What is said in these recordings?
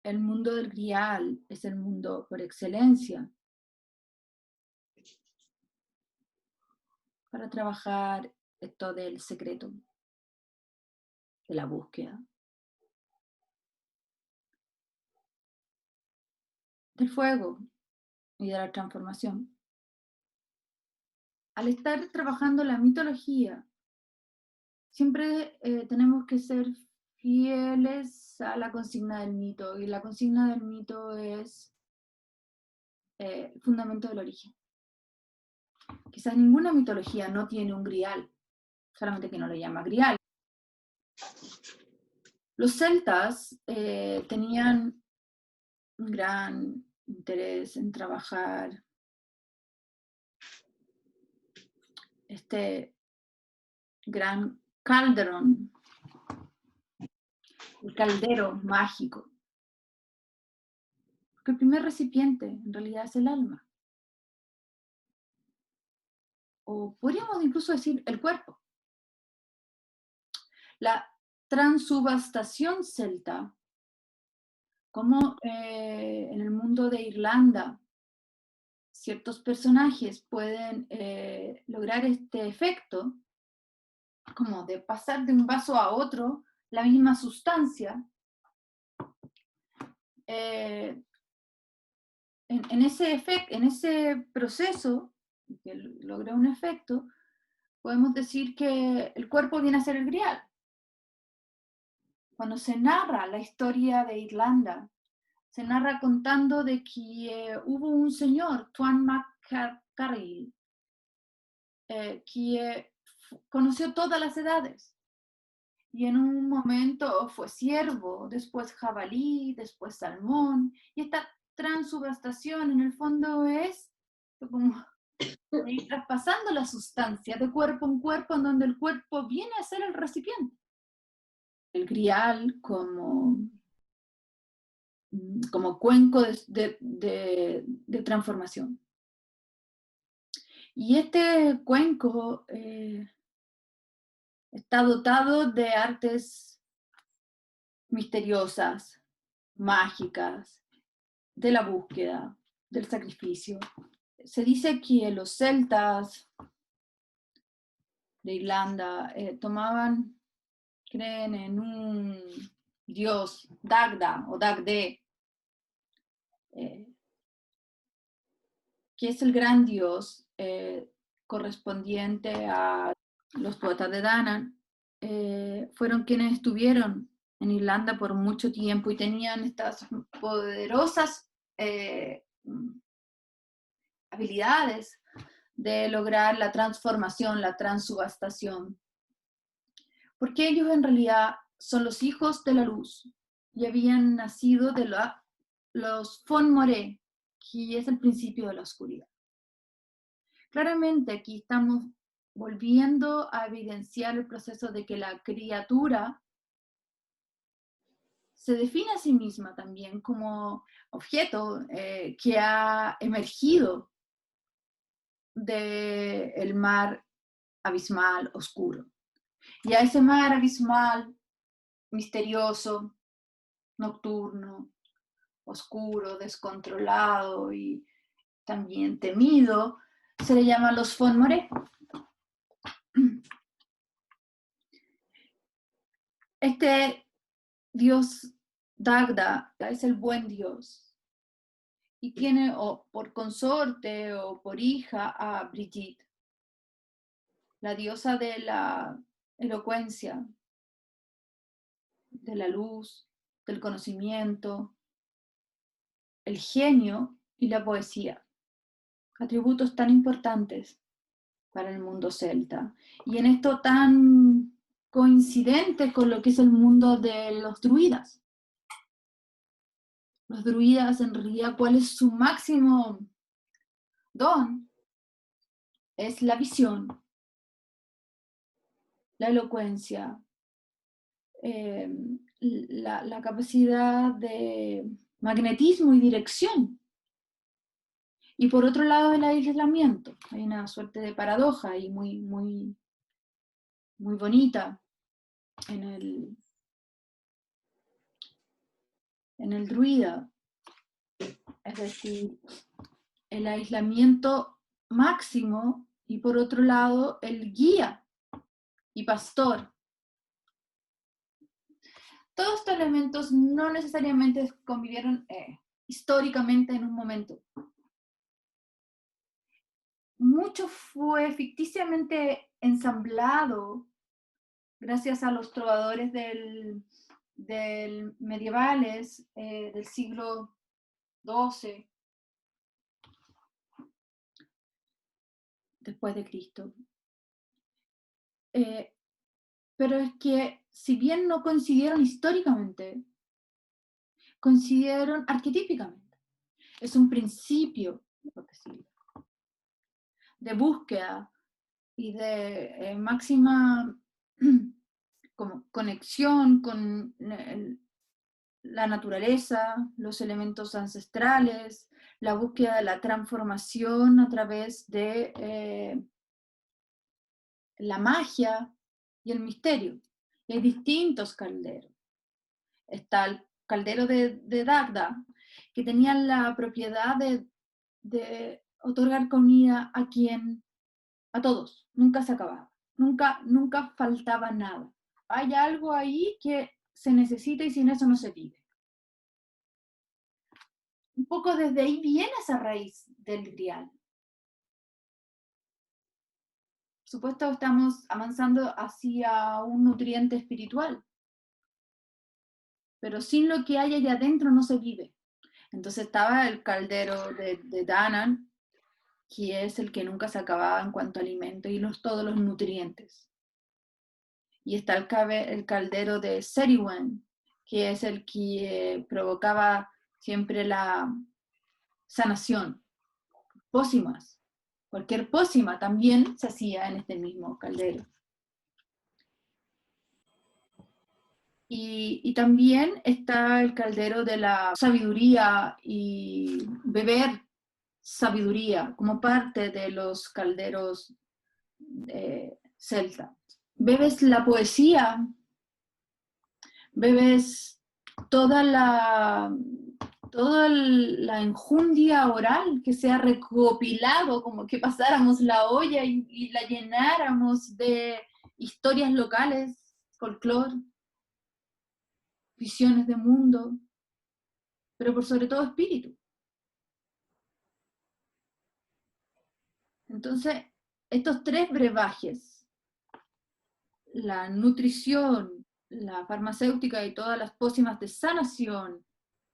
el mundo del Grial es el mundo por excelencia para trabajar esto del secreto, de la búsqueda, del fuego y de la transformación. Al estar trabajando la mitología, siempre tenemos que ser fieles a la consigna del mito, y la consigna del mito es el fundamento del origen. Quizás ninguna mitología no tiene un grial, solamente que no lo llama grial. Los celtas tenían un gran interés en trabajar este gran calderón, el caldero mágico. Porque el primer recipiente en realidad es el alma. O podríamos incluso decir el cuerpo. La transubstanciación celta, como en el mundo de Irlanda, ciertos personajes pueden lograr este efecto, como de pasar de un vaso a otro la misma sustancia. En ese proceso, que logra un efecto, podemos decir que el cuerpo viene a ser el grial. Cuando se narra la historia de Irlanda, se narra contando de que hubo un señor, Tuan MacCarrill, que conoció todas las edades. Y en un momento fue ciervo, después jabalí, después salmón. Y esta transubstanciación en el fondo es como ir traspasando la sustancia de cuerpo en cuerpo, en donde el cuerpo viene a ser el recipiente. El grial como cuenco de transformación. Y este cuenco está dotado de artes misteriosas, mágicas, de la búsqueda, del sacrificio. Se dice que los celtas de Irlanda creen en un dios, Dagda o Dagde, que es el gran dios correspondiente a los poetas de Danann. Fueron quienes estuvieron en Irlanda por mucho tiempo y tenían estas poderosas habilidades de lograr la transformación, la transubstanciación, porque ellos en realidad son los hijos de la luz y habían nacido de los Fon Moré, que es el principio de la oscuridad. Claramente aquí estamos volviendo a evidenciar el proceso de que la criatura se define a sí misma también como objeto que ha emergido del mar abismal oscuro. Y a ese mar abismal, misterioso, nocturno, oscuro, descontrolado y también temido, se le llama los Fon Moré. Este dios Dagda es el buen dios y tiene por consorte o por hija a Brigitte, la diosa de la elocuencia, de la luz, del conocimiento, el genio y la poesía, atributos tan importantes para el mundo celta. Y en esto tan coincidente con lo que es el mundo de los druidas. Los druidas, en realidad, ¿cuál es su máximo don? Es la visión, la elocuencia, la capacidad de magnetismo y dirección. Y por otro lado, el aislamiento. Hay una suerte de paradoja y muy, muy, muy bonita en en el druida, es decir, el aislamiento máximo, y por otro lado, el guía y pastor. Todos estos elementos no necesariamente convivieron históricamente en un momento. Mucho fue ficticiamente ensamblado gracias a los trovadores del medievales del siglo XII después de Cristo. Pero es que si bien no coincidieron históricamente, coincidieron arquetípicamente. Es un principio, por decirlo, de búsqueda y de máxima como conexión con la naturaleza, los elementos ancestrales, la búsqueda de la transformación a través de la magia y el misterio. Y hay distintos calderos. Está el caldero de Dagda, que tenía la propiedad de otorgar comida a todos, nunca se acababa, nunca faltaba nada. Hay algo ahí que se necesita y sin eso no se vive. Un poco desde ahí viene esa raíz del grial. Por supuesto, estamos avanzando hacia un nutriente espiritual, pero sin lo que hay allá adentro no se vive. Entonces estaba el caldero de Danan, que es el que nunca se acababa en cuanto a alimento y todos los nutrientes. Y está el caldero de Seriwen, que es el que provocaba siempre la sanación. Pócimas. Cualquier pócima también se hacía en este mismo caldero. Y también está el caldero de la sabiduría y beber sabiduría como parte de los calderos celta. Bebes la poesía, bebes toda toda la enjundia oral que se ha recopilado, como que pasáramos la olla y la llenáramos de historias locales, folclore, visiones de mundo, pero por sobre todo espíritu. Entonces, estos tres brebajes, la nutrición, la farmacéutica y todas las pócimas de sanación,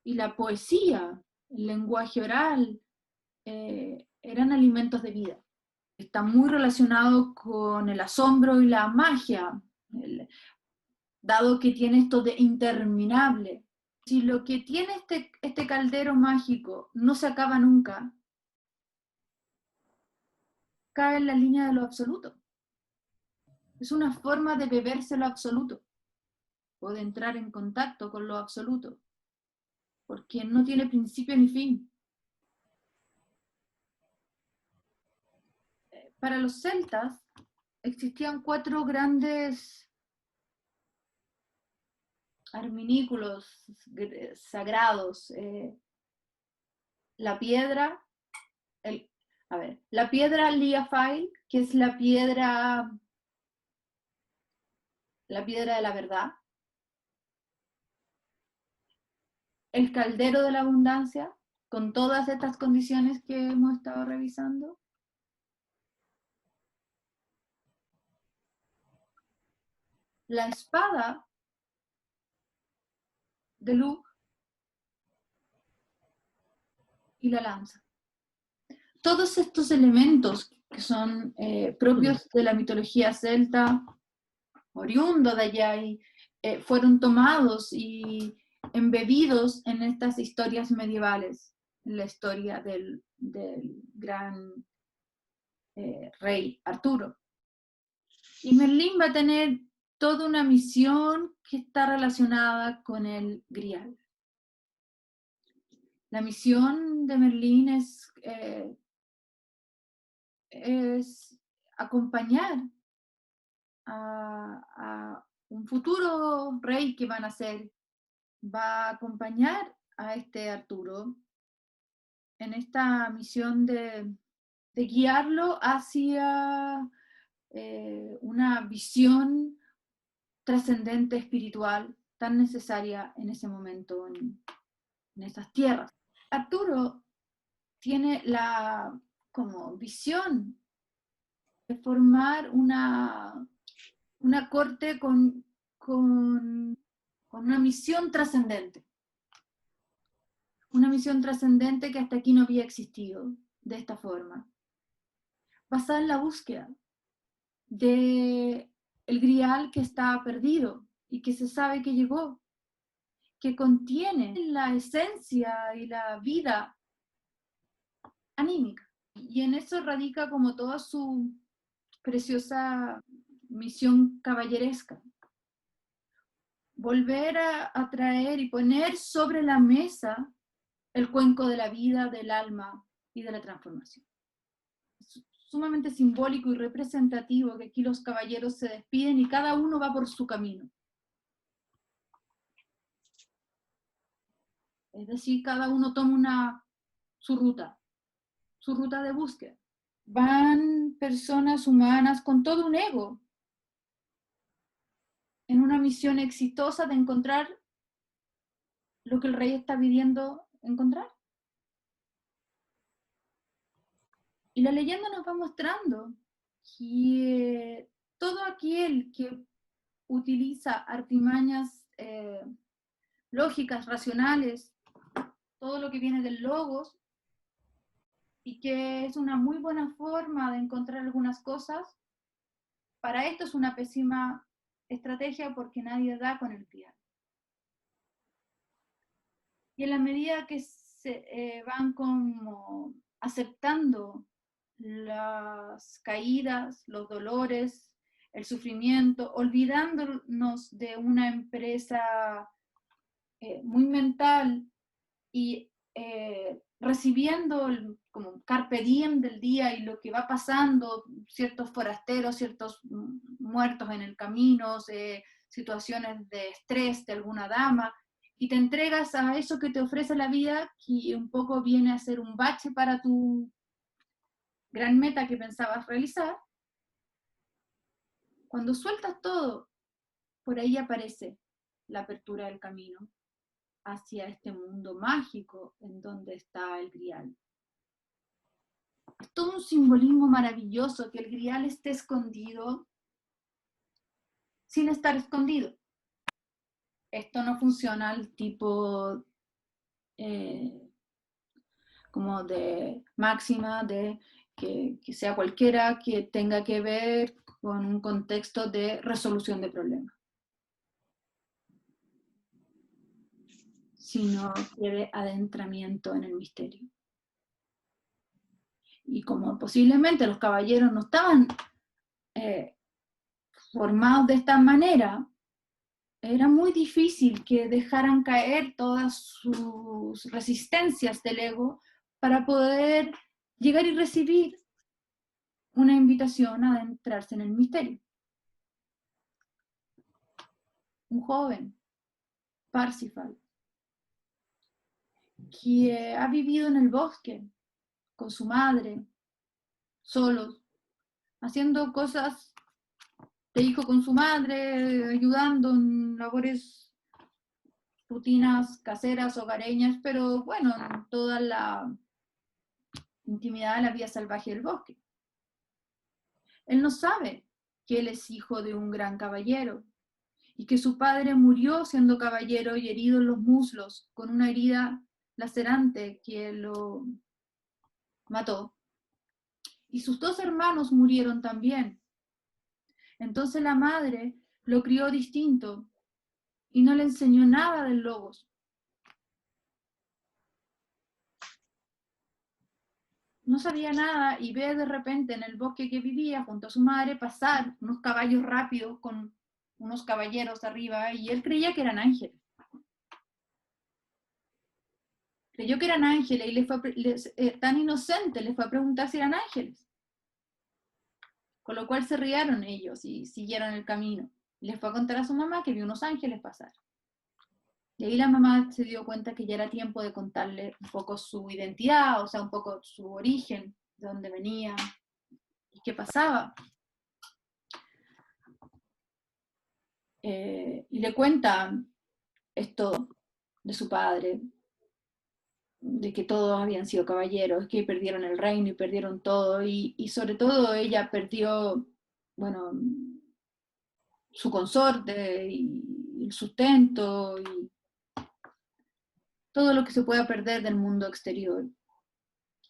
y la poesía, el lenguaje oral, eran alimentos de vida. Está muy relacionado con el asombro y la magia, dado que tiene esto de interminable. Si lo que tiene este caldero mágico no se acaba nunca, cae en la línea de lo absoluto. Es una forma de beberse lo absoluto, o de entrar en contacto con lo absoluto, porque no tiene principio ni fin. Para los celtas existían 4 grandes arminículos sagrados. La piedra, la piedra Liafail, que es la piedra de la verdad. El caldero de la abundancia, con todas estas condiciones que hemos estado revisando. La espada de Luke y la lanza. Todos estos elementos que son propios de la mitología celta, oriundo de allá, y fueron tomados y embebidos en estas historias medievales, en la historia del gran rey Arturo. Y Merlín va a tener toda una misión que está relacionada con el Grial. La misión de Merlín es acompañar a un futuro rey que van a ser, va a acompañar a este Arturo en esta misión de guiarlo hacia una visión trascendente espiritual tan necesaria en ese momento en esas tierras. Arturo tiene la como visión de formar una corte con una misión trascendente. Una misión trascendente que hasta aquí no había existido de esta forma. Basada en la búsqueda de el grial que está perdido y que se sabe que llegó, que contiene la esencia y la vida anímica. Y en eso radica como toda su preciosa misión caballeresca. Volver a traer y poner sobre la mesa el cuenco de la vida, del alma y de la transformación. Es sumamente simbólico y representativo que aquí los caballeros se despiden y cada uno va por su camino. Es decir, cada uno toma su ruta de búsqueda. Van personas humanas con todo un ego en una misión exitosa de encontrar lo que el rey está pidiendo encontrar. Y la leyenda nos va mostrando que todo aquel que utiliza artimañas lógicas, racionales, todo lo que viene del logos, y que es una muy buena forma de encontrar algunas cosas, para esto es una pésima estrategia porque nadie da con el grial. Y en la medida que se van como aceptando las caídas, los dolores, el sufrimiento, olvidándonos de una empresa muy mental y recibiendo como carpe diem del día y lo que va pasando, ciertos forasteros, ciertos muertos en el camino, situaciones de estrés de alguna dama, y te entregas a eso que te ofrece la vida, que un poco viene a ser un bache para tu gran meta que pensabas realizar. Cuando sueltas todo, por ahí aparece la apertura del camino hacia este mundo mágico en donde está el grial. Es todo un simbolismo maravilloso que el grial esté escondido sin estar escondido. Esto no funciona al tipo como de máxima de que sea cualquiera que tenga que ver con un contexto de resolución de problemas, sino que de adentramiento en el misterio. Y como posiblemente los caballeros no estaban formados de esta manera, era muy difícil que dejaran caer todas sus resistencias del ego para poder llegar y recibir una invitación a adentrarse en el misterio. Un joven, Parsifal, que ha vivido en el bosque con su madre, solos, haciendo cosas de hijo con su madre, ayudando en labores, rutinas caseras, hogareñas, pero bueno, toda la intimidad de la vida salvaje del bosque. Él no sabe que él es hijo de un gran caballero y que su padre murió siendo caballero y herido en los muslos con una herida lacerante que lo mató. Y sus dos hermanos murieron también. Entonces la madre lo crió distinto y no le enseñó nada del logos. No sabía nada y ve de repente en el bosque que vivía junto a su madre pasar unos caballos rápidos con unos caballeros arriba y él creía que eran ángeles. Creyó que eran ángeles y tan inocente le fue a preguntar si eran ángeles. Con lo cual se rieron ellos y siguieron el camino. Les fue a contar a su mamá que vio unos ángeles pasar. Y ahí la mamá se dio cuenta que ya era tiempo de contarle un poco su identidad, o sea, un poco su origen, de dónde venía y qué pasaba. Y le cuenta esto de su padre, de que todos habían sido caballeros, que perdieron el reino y perdieron todo, y sobre todo ella perdió, bueno, su consorte y el sustento y todo lo que se pueda perder del mundo exterior.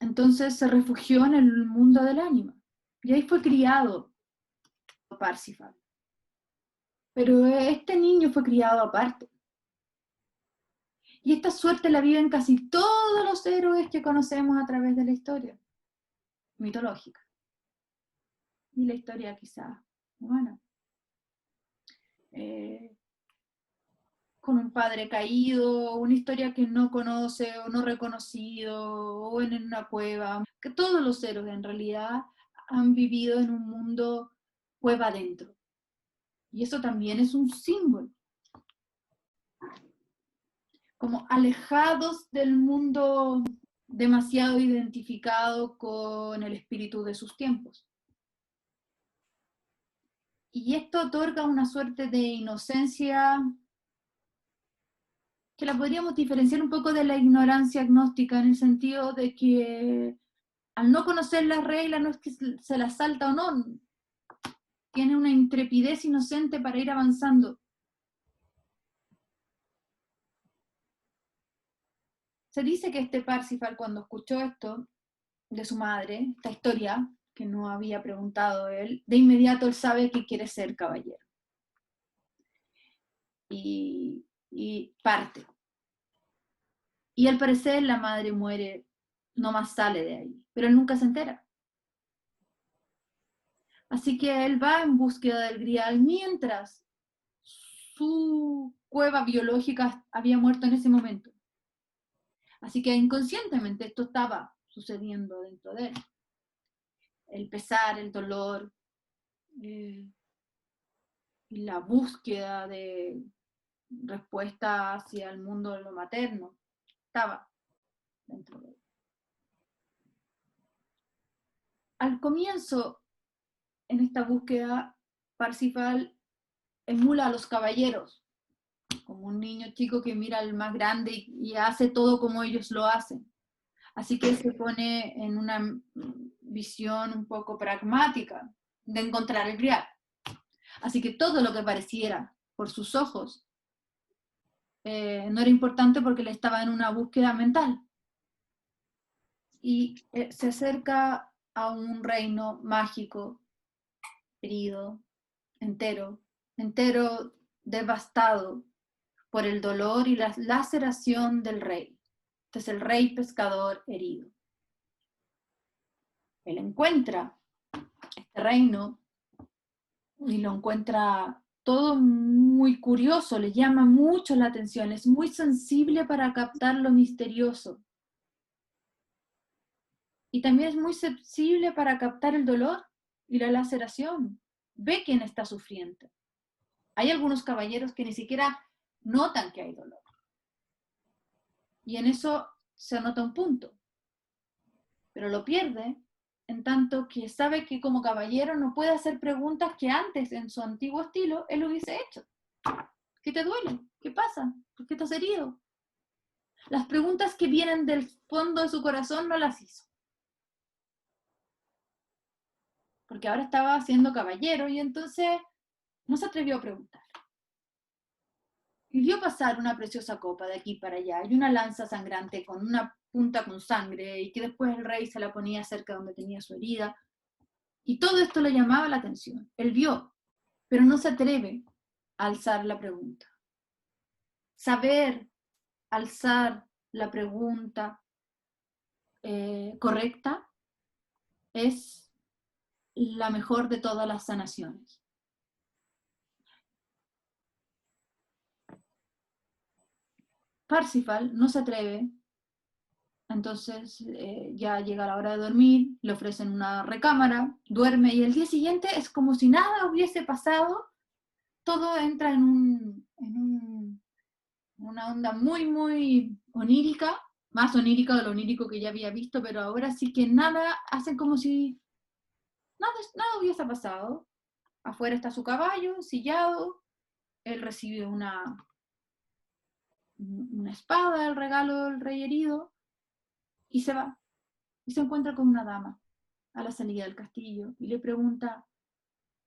Entonces se refugió en el mundo del ánima y ahí fue criado Parsifal. Pero este niño fue criado aparte. Y esta suerte la viven casi todos los héroes que conocemos a través de la historia mitológica. Y la historia quizás humana. Con un padre caído, una historia que no conoce o no reconocido, o en una cueva. Que todos los héroes en realidad han vivido en un mundo cueva adentro. Y eso también es un símbolo. Como alejados del mundo demasiado identificado con el espíritu de sus tiempos. Y esto otorga una suerte de inocencia que la podríamos diferenciar un poco de la ignorancia agnóstica, en el sentido de que al no conocer las reglas no es que se las salta o no, tiene una intrepidez inocente para ir avanzando. Se dice que este Parsifal, cuando escuchó esto de su madre, esta historia que no había preguntado él, de inmediato él sabe que quiere ser caballero. Y parte. Y al parecer la madre muere, no más sale de ahí, pero él nunca se entera. Así que él va en búsqueda del grial mientras su cueva biológica había muerto en ese momento. Así que inconscientemente esto estaba sucediendo dentro de él. El pesar, el dolor, y la búsqueda de respuesta hacia el mundo de lo materno estaba dentro de él. Al comienzo, en esta búsqueda, Parsifal emula a los caballeros, como un niño chico que mira al más grande y hace todo como ellos lo hacen. Así que se pone en una visión un poco pragmática de encontrar el grial. Así que todo lo que pareciera por sus ojos no era importante porque él estaba en una búsqueda mental. Y se acerca a un reino mágico, herido, entero, entero, devastado por el dolor y la laceración del rey. Este es el rey pescador herido. Él encuentra este reino y lo encuentra todo muy curioso, le llama mucho la atención, es muy sensible para captar lo misterioso. Y también es muy sensible para captar el dolor y la laceración. Ve quién está sufriendo. Hay algunos caballeros que ni siquiera notan que hay dolor. Y en eso se anota un punto. Pero lo pierde en tanto que sabe que como caballero no puede hacer preguntas que antes, en su antiguo estilo, él hubiese hecho. ¿Qué te duele? ¿Qué pasa? ¿Por qué estás herido? Las preguntas que vienen del fondo de su corazón no las hizo. Porque ahora estaba siendo caballero y entonces no se atrevió a preguntar. Y vio pasar una preciosa copa de aquí para allá y una lanza sangrante con una punta con sangre y que después el rey se la ponía cerca donde tenía su herida. Y todo esto le llamaba la atención. Él vio, pero no se atreve a alzar la pregunta. Saber alzar la pregunta correcta es la mejor de todas las sanaciones. Parsifal no se atreve, entonces ya llega la hora de dormir, le ofrecen una recámara, duerme y el día siguiente es como si nada hubiese pasado, todo entra en una una onda muy, muy onírica, más onírica de lo onírico que ya había visto, pero ahora sí que nada, hacen como si nada hubiese pasado. Afuera está su caballo, sillado, él recibe una espada, el regalo del rey herido, y se va, y se encuentra con una dama a la salida del castillo, y le pregunta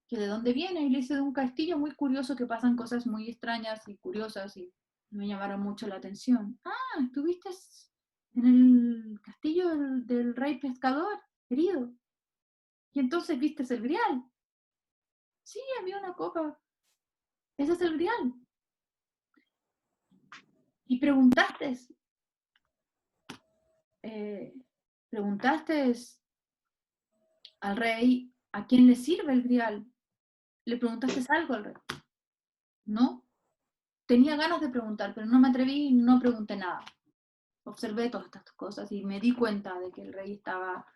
que de dónde viene, y le dice de un castillo muy curioso que pasan cosas muy extrañas y curiosas, y me llamaron mucho la atención. Ah, ¿estuviste en el castillo del rey pescador herido? Y entonces viste el grial. Sí, había una copa. Ese es el grial. Y eh, preguntaste al rey a quién le sirve el grial. ¿Le preguntaste algo al rey? No. Tenía ganas de preguntar, pero no me atreví y no pregunté nada. Observé todas estas cosas y me di cuenta de que el rey estaba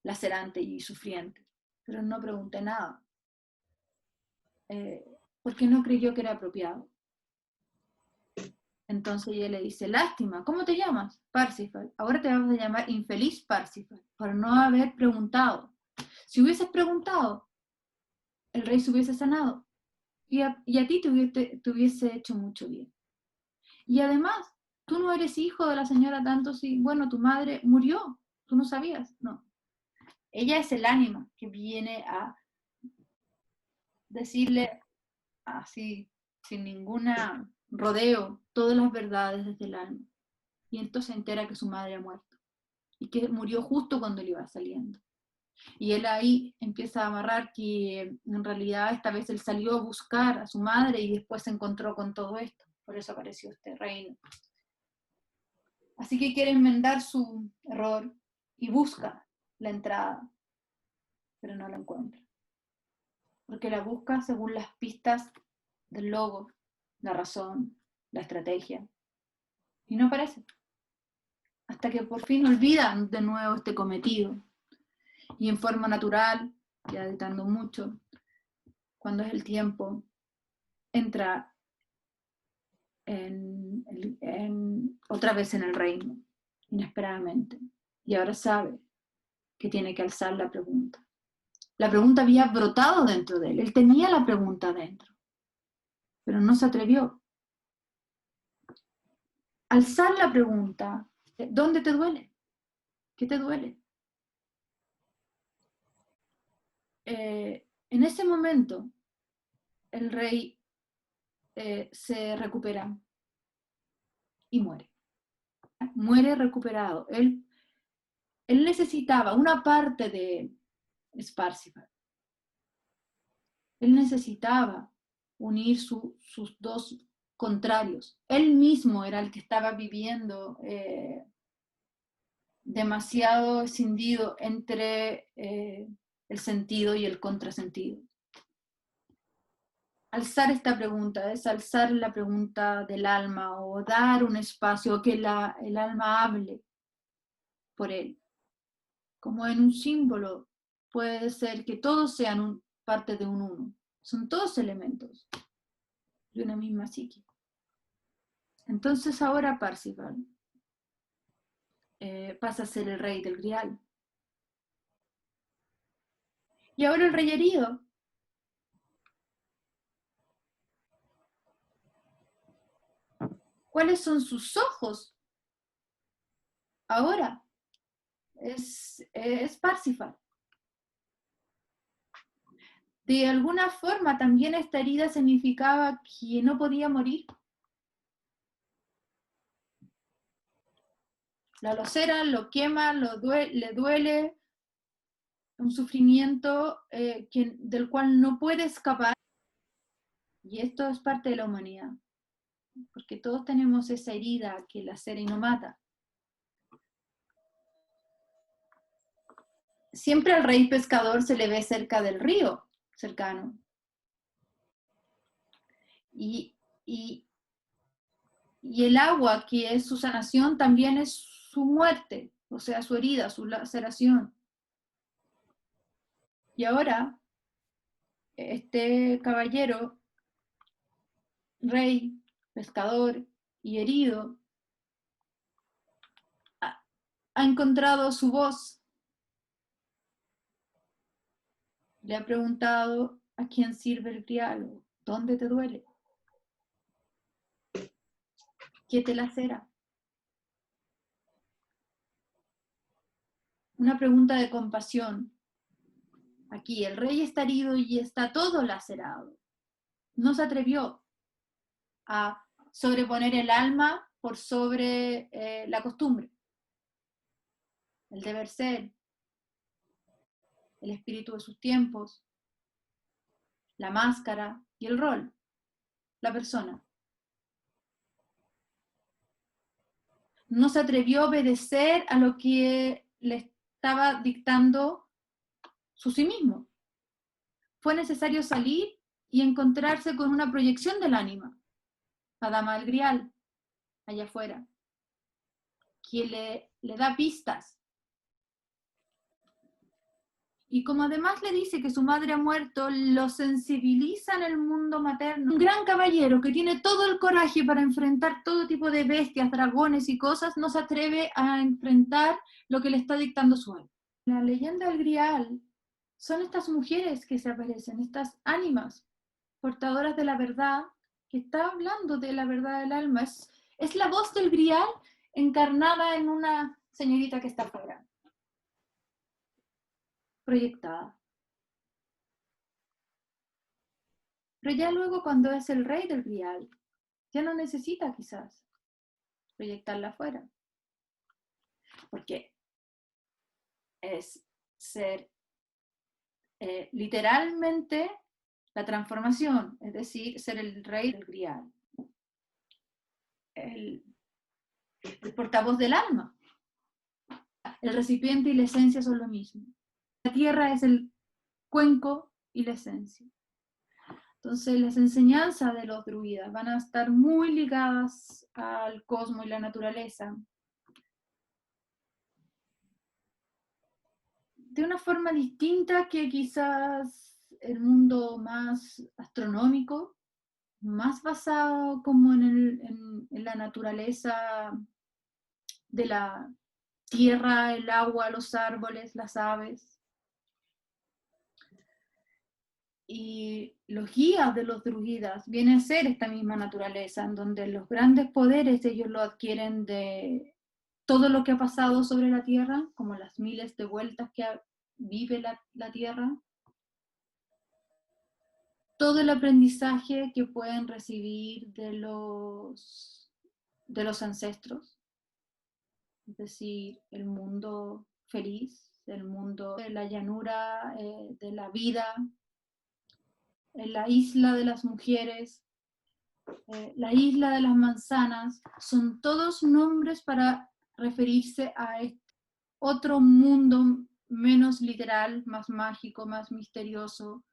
lacerante y sufriente, pero no pregunté nada, porque no creyó que era apropiado. Entonces ella le dice, lástima, ¿cómo te llamas? Parsifal. Ahora te vamos a llamar infeliz Parsifal, por no haber preguntado. Si hubieses preguntado, el rey se hubiese sanado y a ti te hubiese hecho mucho bien. Y además, tú no eres hijo de la señora tanto si, bueno, tu madre murió, tú no sabías, no. Ella es el ánima que viene a decirle así, sin ninguna rodeo, todas las verdades desde el alma. Y entonces se entera que su madre ha muerto y que murió justo cuando él iba saliendo. Y él ahí empieza a amarrar que en realidad esta vez él salió a buscar a su madre y después se encontró con todo esto. Por eso apareció este reino. Así que quiere enmendar su error y busca la entrada, pero no la encuentra. Porque la busca según las pistas del logo, la razón, la estrategia. Y no aparece. Hasta que por fin olvidan de nuevo este cometido. Y en forma natural, ya editando mucho, cuando es el tiempo, entra otra vez en el reino, inesperadamente. Y ahora sabe que tiene que alzar la pregunta. La pregunta había brotado dentro de él. Él tenía la pregunta dentro, pero no se atrevió. Alzar la pregunta, ¿dónde te duele? ¿Qué te duele? En ese momento, el rey se recupera y muere. Muere recuperado. Él necesitaba una parte de Sparsifal. Él necesitaba unir sus dos contrarios. Él mismo era el que estaba viviendo demasiado escindido entre el sentido y el contrasentido. Alzar esta pregunta es alzar la pregunta del alma o dar un espacio que el alma hable por él. Como en un símbolo puede ser que todos sean parte de un uno. Son todos elementos de una misma psique. Entonces ahora Parsifal pasa a ser el rey del Grial. Y ahora el rey herido ¿cuáles son sus ojos? Ahora es Parsifal. De alguna forma también esta herida significaba que no podía morir. La locera lo quema, le duele, un sufrimiento del cual no puede escapar. Y esto es parte de la humanidad, porque todos tenemos esa herida que lacera y no mata. Siempre al rey pescador se le ve cerca del río, cercano. Y el agua, que es su sanación, también es su muerte, o sea, su herida, su laceración. Y ahora, este caballero, rey, pescador y herido, ha encontrado su voz. Le ha preguntado a quién sirve el grial, ¿dónde te duele? ¿Qué te lacera? Una pregunta de compasión. Aquí el rey está herido y está todo lacerado. No se atrevió a sobreponer el alma por sobre la costumbre, el deber ser, el espíritu de sus tiempos, la máscara y el rol, la persona. No se atrevió a obedecer a lo que le estaba dictando su sí mismo. Fue necesario salir y encontrarse con una proyección del ánima, la dama del grial, allá afuera, que le da pistas. Y como además le dice que su madre ha muerto, lo sensibiliza en el mundo materno. Un gran caballero que tiene todo el coraje para enfrentar todo tipo de bestias, dragones y cosas, no se atreve a enfrentar lo que le está dictando su alma. La leyenda del Grial son estas mujeres que se aparecen, estas ánimas portadoras de la verdad, que está hablando de la verdad del alma. Es la voz del Grial encarnada en una señorita que está afuera, proyectada. Pero ya luego cuando es el rey del Grial, ya no necesita quizás proyectarla afuera, porque es ser literalmente la transformación, es decir, ser el rey del Grial, el portavoz del alma. El recipiente y la esencia son lo mismo. La tierra es el cuenco y la esencia. Entonces las enseñanzas de los druidas van a estar muy ligadas al cosmos y la naturaleza. De una forma distinta que quizás el mundo más astronómico, más basado como en la naturaleza de la tierra, el agua, los árboles, las aves. Y los guías de los druidas vienen a ser esta misma naturaleza, en donde los grandes poderes ellos lo adquieren de todo lo que ha pasado sobre la Tierra, como las miles de vueltas que vive la Tierra, todo el aprendizaje que pueden recibir de los ancestros, es decir, el mundo feliz, el mundo de la llanura, de la vida, en la isla de las mujeres, la isla de las manzanas, son todos nombres para referirse a este otro mundo menos literal, más mágico, más misterioso,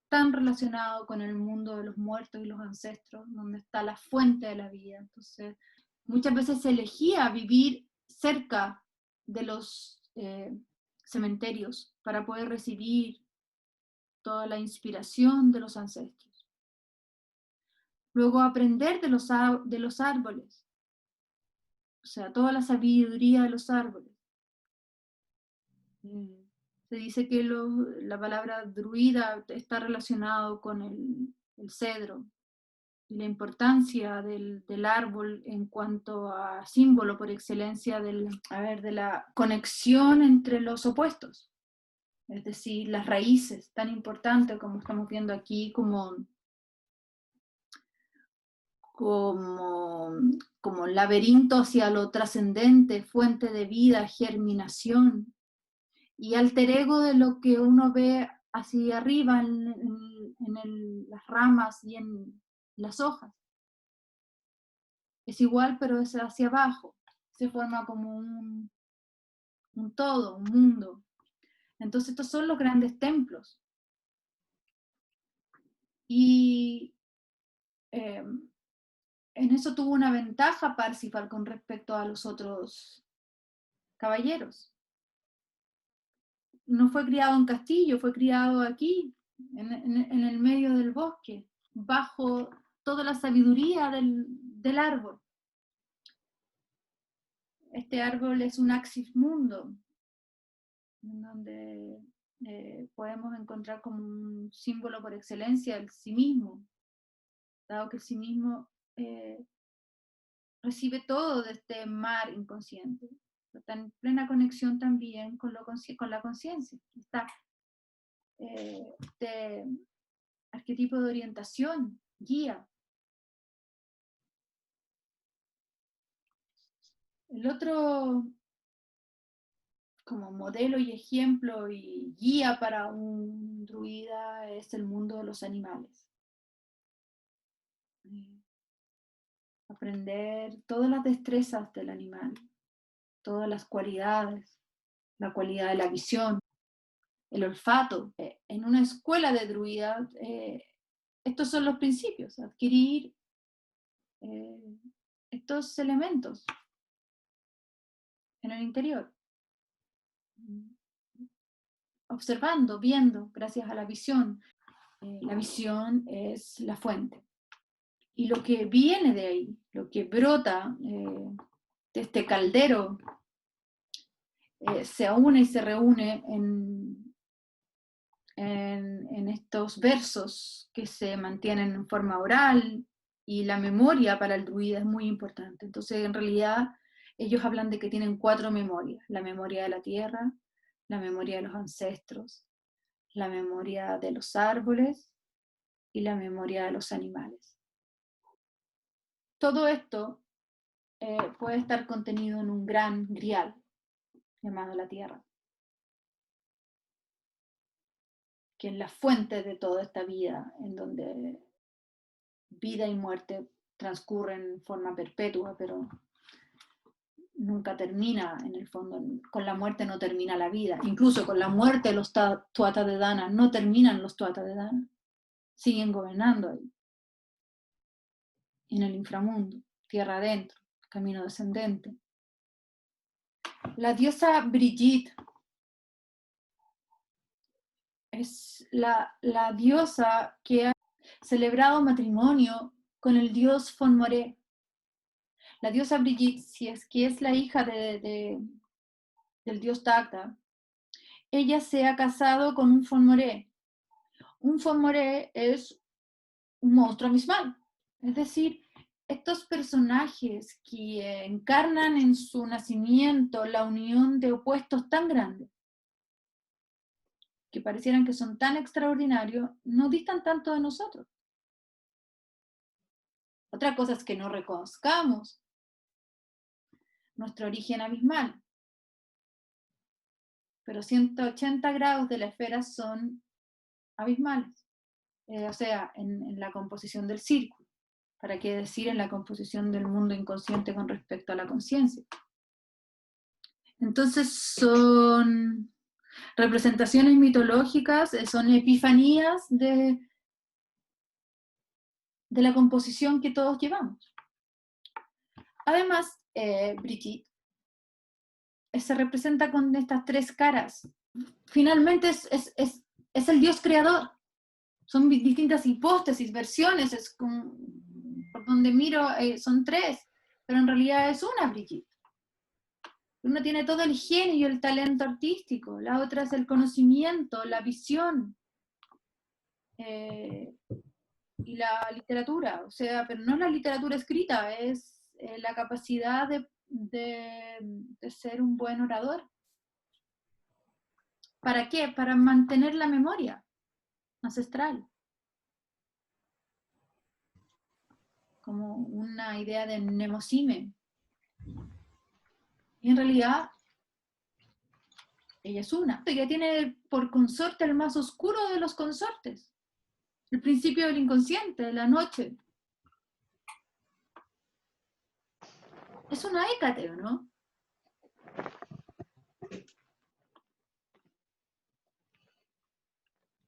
tan relacionado con el mundo de los muertos y los ancestros, donde está la fuente de la vida. Entonces, muchas veces se elegía vivir cerca de los cementerios para poder recibir toda la inspiración de los ancestros. Luego aprender de los árboles, o sea, toda la sabiduría de los árboles. Se dice que la palabra druida está relacionado con el cedro y la importancia del árbol en cuanto a símbolo por excelencia de la conexión entre los opuestos. Es decir, las raíces, tan importantes como estamos viendo aquí, como laberinto hacia lo trascendente, fuente de vida, germinación, y alter ego de lo que uno ve hacia arriba en las ramas y en las hojas. Es igual, pero es hacia abajo. Se forma como un todo, un mundo. Entonces estos son los grandes templos. Y en eso tuvo una ventaja Parsifal con respecto a los otros caballeros. No fue criado en castillo, fue criado aquí, en el medio del bosque, bajo toda la sabiduría del árbol. Este árbol es un axis mundo, en donde podemos encontrar como un símbolo por excelencia el sí mismo, dado que el sí mismo recibe todo de este mar inconsciente. Está en plena conexión también con la conciencia. Está este arquetipo de orientación, guía. El otro como modelo y ejemplo y guía para un druida es el mundo de los animales. Aprender todas las destrezas del animal, todas las cualidades, la cualidad de la visión, el olfato. En una escuela de druidas, estos son los principios, adquirir estos elementos en el interior. Observando, viendo, gracias a la visión. La visión es la fuente. Y lo que viene de ahí, lo que brota de este caldero, se une y se reúne en estos versos que se mantienen en forma oral, y la memoria para el druida es muy importante. Entonces, en realidad, ellos hablan de que tienen 4 memorias: la memoria de la tierra, la memoria de los ancestros, la memoria de los árboles y la memoria de los animales. Todo esto puede estar contenido en un gran grial llamado la tierra, que es la fuente de toda esta vida, en donde vida y muerte transcurren en forma perpetua, pero nunca termina en el fondo. Con la muerte no termina la vida. Incluso con la muerte los Tuatha de Danann no terminan los Tuatha de Danann. Siguen gobernando ahí, en el inframundo, tierra adentro, camino descendente. La diosa Brigitte es la diosa que ha celebrado matrimonio con el dios Fomoré. La diosa Brigitte, si es que es la hija del dios Dagda, ella se ha casado con un Fomoré. Un Fomoré es un monstruo abismal. Es decir, estos personajes que encarnan en su nacimiento la unión de opuestos tan grandes, que parecieran que son tan extraordinarios, no distan tanto de nosotros. Otra cosa es que no reconozcamos nuestro origen abismal, pero 180 grados de la esfera son abismales, o sea, en la composición del círculo. ¿Para qué decir en la composición del mundo inconsciente con respecto a la conciencia? Entonces son representaciones mitológicas, son epifanías de la composición que todos llevamos. Además, Brigitte se representa con estas 3 caras. Finalmente es el Dios creador. Son distintas hipótesis, versiones, por donde miro son 3, pero en realidad es una Brigitte. Una tiene todo el genio y el talento artístico, la otra es el conocimiento, la visión y la literatura, o sea, pero no es la literatura escrita, es la capacidad de ser un buen orador. ¿Para qué? Para mantener la memoria ancestral. Como una idea de mnemosime. Y en realidad, ella es una. Ella tiene por consorte el más oscuro de los consortes. El principio del inconsciente, de la noche. Es una Hécate, ¿no?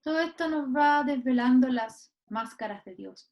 Todo esto nos va desvelando las máscaras de Dios.